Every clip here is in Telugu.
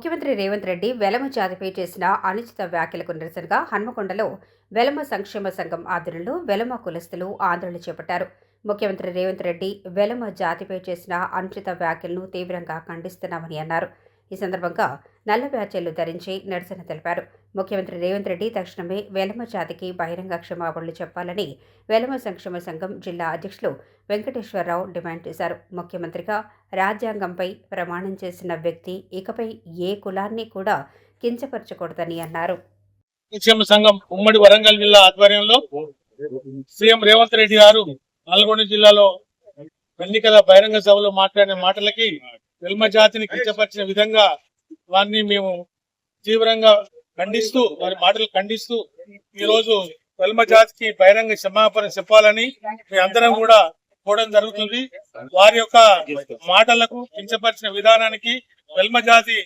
ముఖ్యమంత్రి రేవంత్ రెడ్డి వెలమ జాతిపై చేసిన అనుచిత వ్యాఖ్యలకు నిరసనగా హన్మకొండలో వెలమ సంక్షేమ సంఘం ఆధ్వర్యంలో వెలమ కులస్తులు ఆందోళన చేపట్టారు. ముఖ్యమంత్రి రేవంత్ రెడ్డి వెలమ జాతిపై చేసిన అనుచిత వ్యాఖ్యలను తీవ్రంగా ఖండిస్తున్నామని అన్నారు. ఈ సందర్భంగా నల్ల బ్యాడ్జీలు ధరించి నిరసన తెలిపారు. ముఖ్యమంత్రి రేవంత్ రెడ్డి తక్షణమే వెలమ జాతికి బహిరంగ క్షమాపణలు చెప్పాలని వెలమ సంక్షేమ సంఘం జిల్లా అధ్యక్షులు వెంకటేశ్వరరావు డిమాండ్ చేశారు. ముఖ్యమంత్రిగా రాజ్యాంగంపై ప్రమాణం చేసిన వ్యక్తి ఇకపై ఏ కులాన్ని కూడా కించపరచకూడదని అన్నారు. సంక్షేమ సంఘం ఉమ్మడి వరంగల్ జిల్లా ఆధ్వర్యంలో సీఎం రేవంత్ రెడ్డి గారు నల్గొండ జిల్లాలో ఎన్నికల బహిరంగ సభలో మాట్లాడిన మాటలకి వెల్మ జాతిని కించపరిచిన విధంగా వారిని మేము తీవ్రంగా ఖండిస్తూ వారి మాటలు ఖండిస్తూ ఈ రోజు వెల్మ జాతికి బహిరంగ క్షమాపణ చెప్పాలని మీ అందరం కూడా కోవడం జరుగుతుంది. వారి యొక్క మాటలకు కించపరిచిన విధానానికి వెల్మ జాతి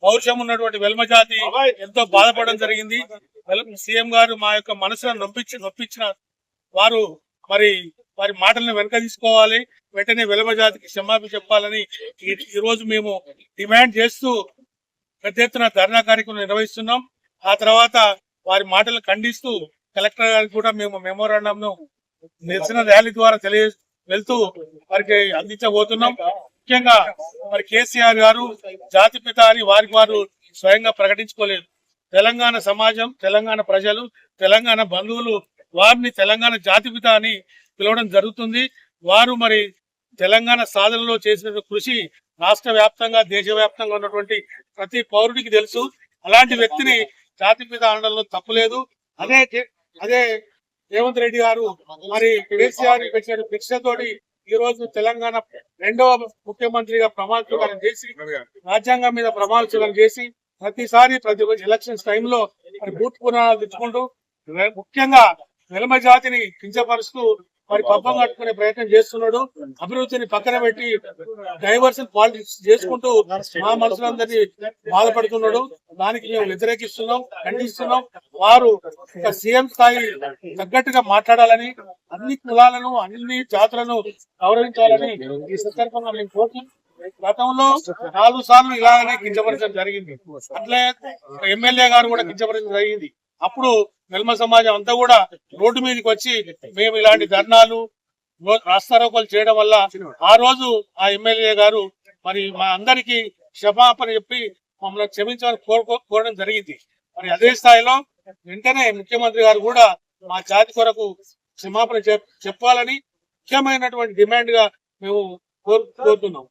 పౌరుషం ఉన్నటువంటి వెల్మ జాతి ఎంతో బాధపడడం జరిగింది. సీఎం గారు మా యొక్క మనసులను నొప్పించిన వారు మరి వారి మాటలను వెనక తీసుకోవాలి, వెంటనే వెల్మ జాతికి క్షమాపణ చెప్పాలని ఈ రోజు మేము డిమాండ్ చేస్తూ పెద్ద ఎత్తున ధర్నా కార్యక్రమం నిర్వహిస్తున్నాం. ఆ తర్వాత వారి మాటలు ఖండిస్తూ కలెక్టర్ గారికి కూడా మేము మెమోరాండంను నిరసన ర్యాలీ ద్వారా వెళ్తూ వారికి అందించబోతున్నాం. ముఖ్యంగా మరి కేసీఆర్ గారు జాతిపిత అని వారు స్వయంగా ప్రకటించుకోలేదు. తెలంగాణ సమాజం, తెలంగాణ ప్రజలు, తెలంగాణ బంధువులు వారిని తెలంగాణ జాతిపిత అని పిలవడం జరుగుతుంది. వారు మరి తెలంగాణ సాధనలో చేసిన కృషి రాష్ట్ర వ్యాప్తంగా దేశవ్యాప్తంగా ఉన్నటువంటి ప్రతి పౌరుడికి తెలుసు. అలాంటి వ్యక్తిని జాతిపిత అనడంలో తప్పులేదు. అదే రేవంత్ రెడ్డి గారు మరి కేసీఆర్ పెట్టిన భిక్షతోటి ఈ రోజు తెలంగాణ 2వ ముఖ్యమంత్రిగా ప్రమాణ స్వీకారం చేసి రాజ్యాంగం మీద ప్రమాణ స్వీకారం చేసి ప్రతి ఎలక్షన్స్ టైంలో మరి బూత్ పురాణాలు తెచ్చుకుంటూ ముఖ్యంగా వెల్మ జాతిని కించపరుస్తూ మరి పబ్బం కట్టుకునే ప్రయత్నం చేస్తున్నాడు. అభివృద్ధిని పక్కన పెట్టి డైవర్షన్ పాలిటిక్స్ చేసుకుంటూ మా మనుషులందరినీ బాధపడుతున్నాడు. దానికి మేము వ్యతిరేకిస్తున్నాం, ఖండిస్తున్నాం. వారు సీఎం స్థాయి తగ్గట్టుగా మాట్లాడాలని, అన్ని కులాలను అన్ని జాతులను గౌరవించాలని ఈ సందర్భంగా మేము కోరుతున్నాం. గతంలో 4 సార్లు ఇలాగనే కించపరచడం జరిగింది. అట్లే ఎమ్మెల్యే గారు కూడా కించపరచడం జరిగింది. అప్పుడు వెల్మ సమాజం అంతా కూడా రోడ్డు మీదకి వచ్చి మేము ఇలాంటి ధర్నాలు రాస్తారోకోలు చేయడం వల్ల ఆ రోజు ఆ ఎమ్మెల్యే గారు మరి మా అందరికి క్షమాపణ చెప్పి మమ్మల్ని క్షమించమని కోరడం జరిగింది. మరి అదే స్థాయిలో వెంటనే ముఖ్యమంత్రి గారు కూడా మా జాతి కొరకు క్షమాపణ చెప్పాలని ముఖ్యమైనటువంటి డిమాండ్ గా మేము కోరుతున్నాం.